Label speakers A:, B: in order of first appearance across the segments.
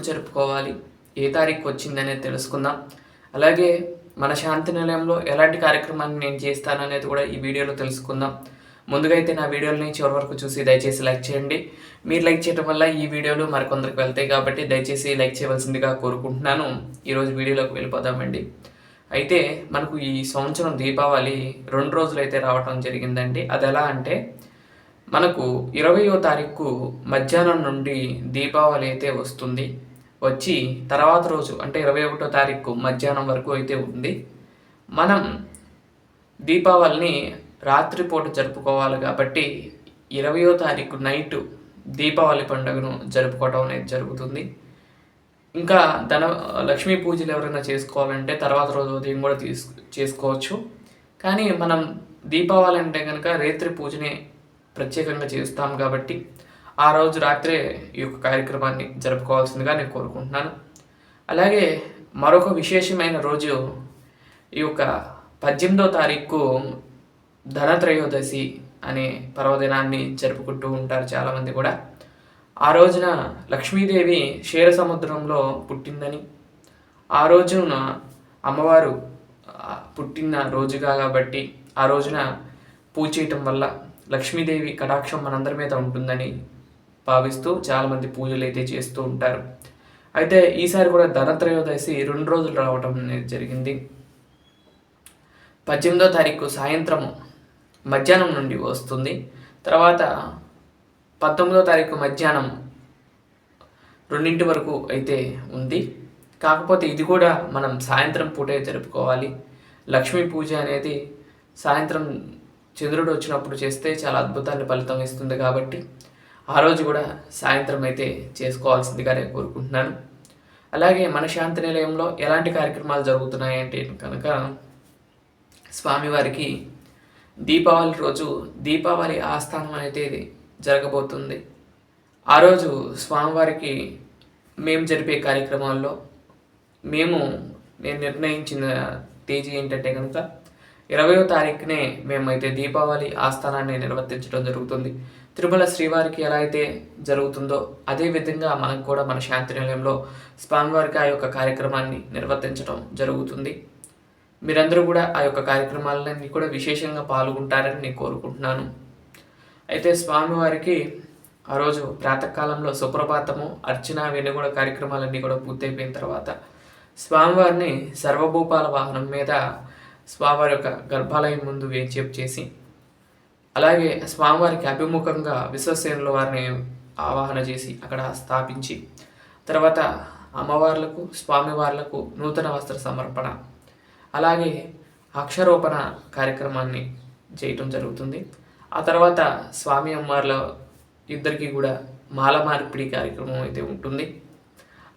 A: జరుపుకోవాలి, ఏ తారీఖు వచ్చిందనేది తెలుసుకుందాం. అలాగే మన శాంతి నిలయంలో ఎలాంటి కార్యక్రమాన్ని నేను చేస్తాననేది కూడా ఈ వీడియోలో తెలుసుకుందాం. ముందుగా అయితే నా వీడియోని చివరి వరకు చూసి దయచేసి లైక్ చేయండి. మీరు లైక్ చేయడం వల్ల ఈ వీడియోలు మరికొందరికి వెళ్తాయి కాబట్టి దయచేసి లైక్ చేయవలసిందిగా కోరుకుంటున్నాను. ఈరోజు వీడియోలోకి వెళ్ళిపోదామండి. అయితే మనకు ఈ సంవత్సరం దీపావళి 2 రోజులైతే రావటం జరిగిందండి. అది ఎలా అంటే మనకు 20వ తారీఖు మధ్యాహ్నం నుండి దీపావళి అయితే వస్తుంది. వచ్చి తర్వాత రోజు అంటే 21వ తారీఖు మధ్యాహ్నం వరకు అయితే ఉంది. మనం దీపావళిని రాత్రిపూట జరుపుకోవాలి కాబట్టి 20వ తారీఖు నైటు దీపావళి పండుగను జరుపుకోవడం అనేది జరుగుతుంది. ఇంకా లక్ష్మీ పూజలు ఎవరైనా చేసుకోవాలంటే తర్వాత రోజు ఉదయం కూడా చేసుకోవచ్చు. కానీ మనం దీపావళి అంటే కనుక రేత్రి పూజని ప్రత్యేకంగా చేస్తాం కాబట్టి ఆ రోజు రాత్రే ఈ యొక్క కార్యక్రమాన్ని జరుపుకోవాల్సిందిగా నేను కోరుకుంటున్నాను. అలాగే మరొక విశేషమైన రోజు ఈ యొక్క 18వ తారీఖు ధనత్రయోదశి అనే పర్వదినాన్ని జరుపుకుంటూ ఉంటారు చాలామంది కూడా. ఆ రోజున లక్ష్మీదేవి క్షీర సముద్రంలో పుట్టిందని, ఆ రోజున అమ్మవారు పుట్టిన రోజుగా కాబట్టి ఆ రోజున పూజ చేయటం వల్ల లక్ష్మీదేవి కటాక్షం మనందరి మీద ఉంటుందని భావిస్తూ చాలామంది పూజలు అయితే చేస్తూ ఉంటారు. అయితే ఈసారి కూడా ధనత్రయోదశి 2 రోజులు రావటం అనేది జరిగింది. 18వ తారీఖు సాయంత్రం మధ్యాహ్నం నుండి వస్తుంది. తర్వాత 19వ తారీఖు మధ్యాహ్నం 2 వరకు అయితే ఉంది. కాకపోతే ఇది కూడా మనం సాయంత్రం పూటే జరుపుకోవాలి. లక్ష్మీ పూజ అనేది సాయంత్రం చంద్రుడు వచ్చినప్పుడు చేస్తే చాలా అద్భుతాన్ని ఫలితం ఇస్తుంది కాబట్టి ఆ రోజు కూడా సాయంత్రం అయితే చేసుకోవాల్సిందిగా నేను కోరుకుంటున్నాను. అలాగే మన శాంతి నిలయంలో ఎలాంటి కార్యక్రమాలు జరుగుతున్నాయంటే కనుక స్వామివారికి దీపావళి రోజు దీపావళి ఆస్థానం అయితే జరగబోతుంది. ఆ రోజు స్వామివారికి మేము జరిపే కార్యక్రమాల్లో నేను నిర్ణయించిన తేదీ ఏంటంటే కనుక 20వ తారీఖునే మేమైతే దీపావళి ఆస్థానాన్ని నిర్వర్తించడం జరుగుతుంది. తిరుమల శ్రీవారికి ఎలా అయితే జరుగుతుందో అదేవిధంగా మనకు కూడా మన శాంతి నిలయంలో స్వామివారికి ఆ యొక్క కార్యక్రమాన్ని నిర్వర్తించడం జరుగుతుంది. మీరందరూ కూడా ఆ యొక్క కార్యక్రమాలన్నీ కూడా విశేషంగా పాల్గొంటారని నేను కోరుకుంటున్నాను. అయితే స్వామివారికి ఆ రోజు ప్రాతకాలంలో సుప్రభాతము, అర్చన అవన్నీ కూడా కార్యక్రమాలన్నీ కూడా పూర్తయిపోయిన తర్వాత స్వామివారిని సర్వభూపాల వాహనం మీద స్వామివారి యొక్క గర్భాలయం ముందు వేంచేపు చేసి, అలాగే స్వామివారికి అభిముఖంగా విశ్వసేనుల వారిని ఆవాహన చేసి అక్కడ స్థాపించి, తర్వాత అమ్మవార్లకు స్వామివార్లకు నూతన వస్త్ర సమర్పణ, అలాగే అక్షరోపణ కార్యక్రమాన్ని చేయటం జరుగుతుంది. ఆ తర్వాత స్వామి అమ్మవార్ల ఇద్దరికి కూడా మాల మార్పిడి కార్యక్రమం అయితే ఉంటుంది.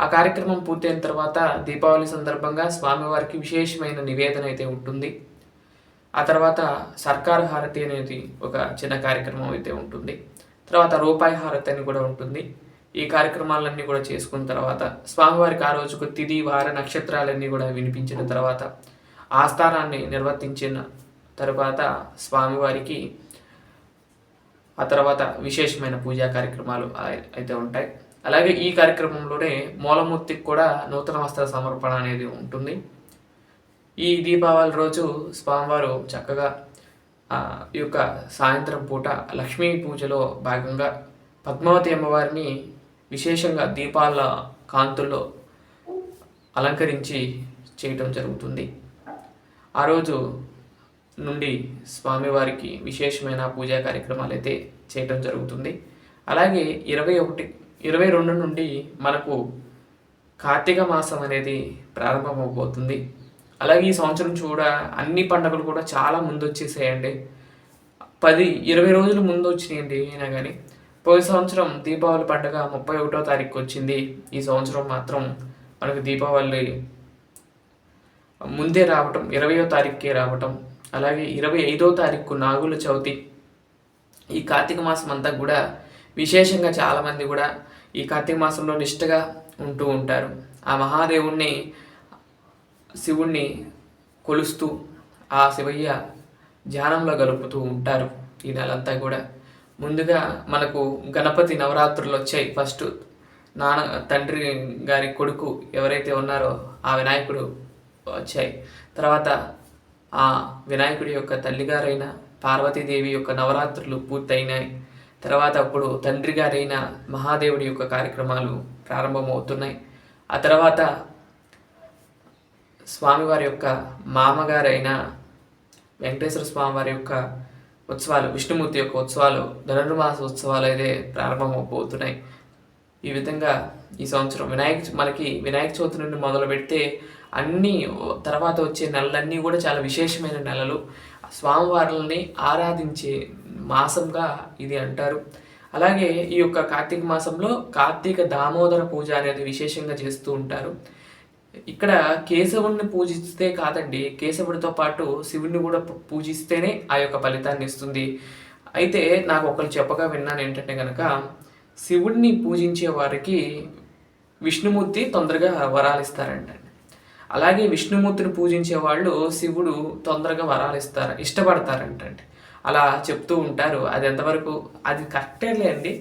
A: ఆ కార్యక్రమం పూర్తయిన తర్వాత దీపావళి సందర్భంగా స్వామివారికి విశేషమైన నివేదన అయితే ఉంటుంది. ఆ తర్వాత సర్కారు హారతి అనేది ఒక చిన్న కార్యక్రమం అయితే ఉంటుంది. తర్వాత రూపాయి హారతి అని కూడా ఉంటుంది. ఈ కార్యక్రమాలన్నీ కూడా చేసుకున్న తర్వాత స్వామివారికి ఆ రోజుకు తిథి వార నక్షత్రాలన్నీ కూడా వినిపించిన తర్వాత ఆస్థానాన్ని నిర్వర్తించిన తర్వాత స్వామివారికి ఆ తర్వాత విశేషమైన పూజా కార్యక్రమాలు అయితే ఉంటాయి. అలాగే ఈ కార్యక్రమంలోనే మూలమూర్తికి కూడా నూతన వస్త్ర సమర్పణ అనేది ఉంటుంది. ఈ దీపావళి రోజు స్వామివారు చక్కగా ఈ యొక్క సాయంత్రం పూట లక్ష్మీ పూజలో భాగంగా పద్మావతి అమ్మవారిని విశేషంగా దీపాల కాంతుల్లో అలంకరించి చేయటం జరుగుతుంది. ఆ రోజు నుండి స్వామివారికి విశేషమైన పూజా కార్యక్రమాలు అయితే చేయటం జరుగుతుంది. అలాగే 22 నుండి మనకు కార్తీక మాసం అనేది ప్రారంభమవబోతుంది. అలాగే ఈ సంవత్సరం అన్ని పండుగలు కూడా చాలా ముందు వచ్చేసాయండి. 20 రోజులు ముందు వచ్చినాయండి. అయినా కానీ పోయిన సంవత్సరం దీపావళి పండుగ 31వ తారీఖు వచ్చింది. ఈ సంవత్సరం మాత్రం మనకు దీపావళి ముందే రావటం, 20వ తారీఖుకే రావటం. అలాగే 25వ తారీఖు నాగుల చవితి. ఈ కార్తీక మాసం అంతా కూడా విశేషంగా చాలామంది కూడా ఈ కార్తీక మాసంలో నిష్ఠగా ఉంటూ ఉంటారు. ఆ మహాదేవుణ్ణి శివుణ్ణి కొలుస్తూ ఆ శివయ్య ధ్యానంలో గడుపుతూ ఉంటారు ఈ నెలంతా కూడా. ముందుగా మనకు గణపతి నవరాత్రులు వచ్చాయి. ఫస్ట్ తండ్రి గారి కొడుకు ఎవరైతే ఉన్నారో ఆ వినాయకుడు వచ్చాయి. తర్వాత ఆ వినాయకుడి యొక్క తల్లిగారైన పార్వతీదేవి యొక్క నవరాత్రులు పూర్తయినాయి. తర్వాత అప్పుడు తండ్రి గారైన మహాదేవుడి యొక్క కార్యక్రమాలు ప్రారంభమవుతున్నాయి. ఆ తర్వాత స్వామివారి యొక్క మామగారైన వెంకటేశ్వర స్వామివారి యొక్క ఉత్సవాలు, విష్ణుమూర్తి యొక్క ఉత్సవాలు, ధనుర్మాస ఉత్సవాలు అయితే ప్రారంభమవుతున్నాయి. ఈ విధంగా ఈ సంవత్సరం మనకి వినాయక చవితి నుండి మొదలు పెడితే అన్ని తర్వాత వచ్చే నెలలన్నీ కూడా చాలా విశేషమైన నెలలు. స్వామివారులని ఆరాధించే మాసంగా ఇది అంటారు. అలాగే ఈ యొక్క కార్తీక మాసంలో కార్తీక దామోదర పూజ అనేది విశేషంగా చేస్తూ ఉంటారు. ఇక్కడ కేశవుడిని పూజిస్తే కాదండి, కేశవుడితో పాటు శివుడిని కూడా పూజిస్తేనే ఆ యొక్క ఫలితాన్ని ఇస్తుంది. అయితే నాకు ఒకరు చెప్పగా విన్నాను ఏంటంటే కనుక, శివుడిని పూజించే వారికి విష్ణుమూర్తి తొందరగా వరాలు ఇస్తారంటండి. అలాగే విష్ణుమూర్తిని పూజించే వాళ్ళు శివుడు తొందరగా వరాలు ఇష్టపడతారంటండి. అలా చెప్తూ ఉంటారు. అది ఎంతవరకు అది కరెక్టేలే అండి.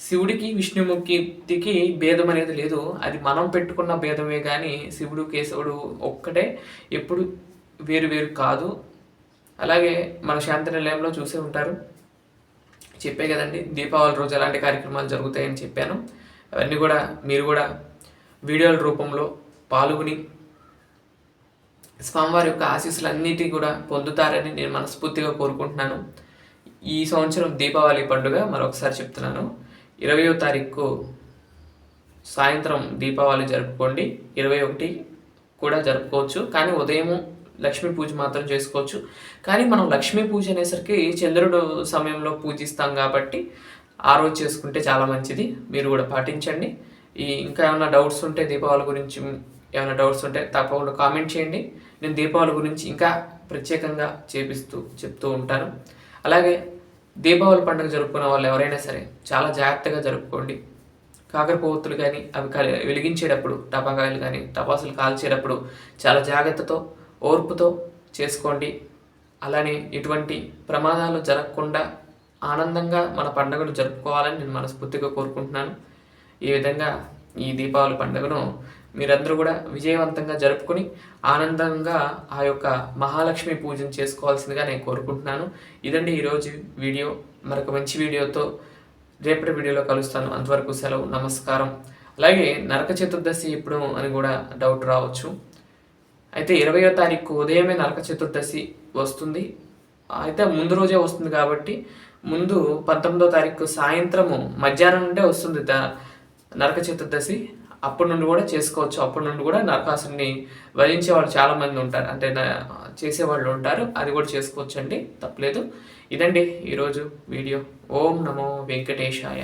A: శివుడికి విష్ణుమూర్తికి భేదం అనేది లేదు. అది మనం పెట్టుకున్న భేదమే కానీ శివుడు కేశవుడు ఒక్కటే, ఎప్పుడు వేరు వేరు కాదు. అలాగే మన శాంతి నిలయంలో చూసే ఉంటారు, చెప్పే కదండి దీపావళి రోజు ఎలాంటి కార్యక్రమాలు జరుగుతాయని చెప్పాను. అవన్నీ కూడా మీరు కూడా వీడియోల రూపంలో పాల్గొని స్వామివారి యొక్క ఆశీస్సులన్నిటి కూడా పొందుతారని నేను మనస్ఫూర్తిగా కోరుకుంటున్నాను. ఈ సంవత్సరం దీపావళి పండుగ మరొకసారి చెప్తున్నాను, 20వ తారీఖు సాయంత్రం దీపావళి జరుపుకోండి. 21 కూడా జరుపుకోవచ్చు, కానీ ఉదయం లక్ష్మీ పూజ మాత్రం చేసుకోవచ్చు. కానీ మనం లక్ష్మీ పూజ అనేసరికి చంద్రుడు సమయంలో పూజిస్తాం కాబట్టి ఆ రోజు చేసుకుంటే చాలా మంచిది. మీరు కూడా పాటించండి. ఇంకా ఏమైనా డౌట్స్ ఉంటే దీపావళి గురించి ఏమైనా డౌట్స్ ఉంటే తప్పకుండా కామెంట్ చేయండి. నేను దీపావళి గురించి ఇంకా ప్రత్యేకంగా చెప్తూ ఉంటాను. అలాగే దీపావళి పండుగ జరుపుకునే వాళ్ళు ఎవరైనా సరే చాలా జాగ్రత్తగా జరుపుకోండి. కాకరపోవత్తులు కానీ అవి వెలిగించేటప్పుడు, టపాకాయలు కానీ టపాసులు కాల్చేటప్పుడు చాలా జాగ్రత్తతో ఓర్పుతో చేసుకోండి. అలానే ఎటువంటి ప్రమాదాలు జరగకుండా ఆనందంగా మన పండుగలు జరుపుకోవాలని నేను మనస్ఫూర్తిగా కోరుకుంటున్నాను. ఈ విధంగా ఈ దీపావళి పండుగను మీరందరూ కూడా విజయవంతంగా జరుపుకొని ఆనందంగా ఆ యొక్క మహాలక్ష్మి పూజను చేసుకోవాల్సిందిగా నేను కోరుకుంటున్నాను. ఇదండి ఈరోజు వీడియో. మరొక మంచి వీడియోతో రేపటి వీడియోలో కలుస్తాను. అంతవరకు సెలవు, నమస్కారం. అలాగే నరక చతుర్దశి ఎప్పుడు అని కూడా డౌట్ రావచ్చు. అయితే 20వ తారీఖు ఉదయమే నరక చతుర్దశి వస్తుంది. అయితే ముందు రోజే వస్తుంది కాబట్టి ముందు 19వ తారీఖు సాయంత్రము మధ్యాహ్నం నుండే వస్తుంది నరక చతుర్దశి. అప్పటి నుండి కూడా చేసుకోవచ్చు. అప్పటి నుండి కూడా నరకాసుని వధించే వాళ్ళు చాలామంది ఉంటారు, అంటే చేసేవాళ్ళు ఉంటారు. అది కూడా చేసుకోవచ్చు అండి, తప్పలేదు. ఇదండి ఈరోజు వీడియో. ఓం నమో వెంకటేశాయ.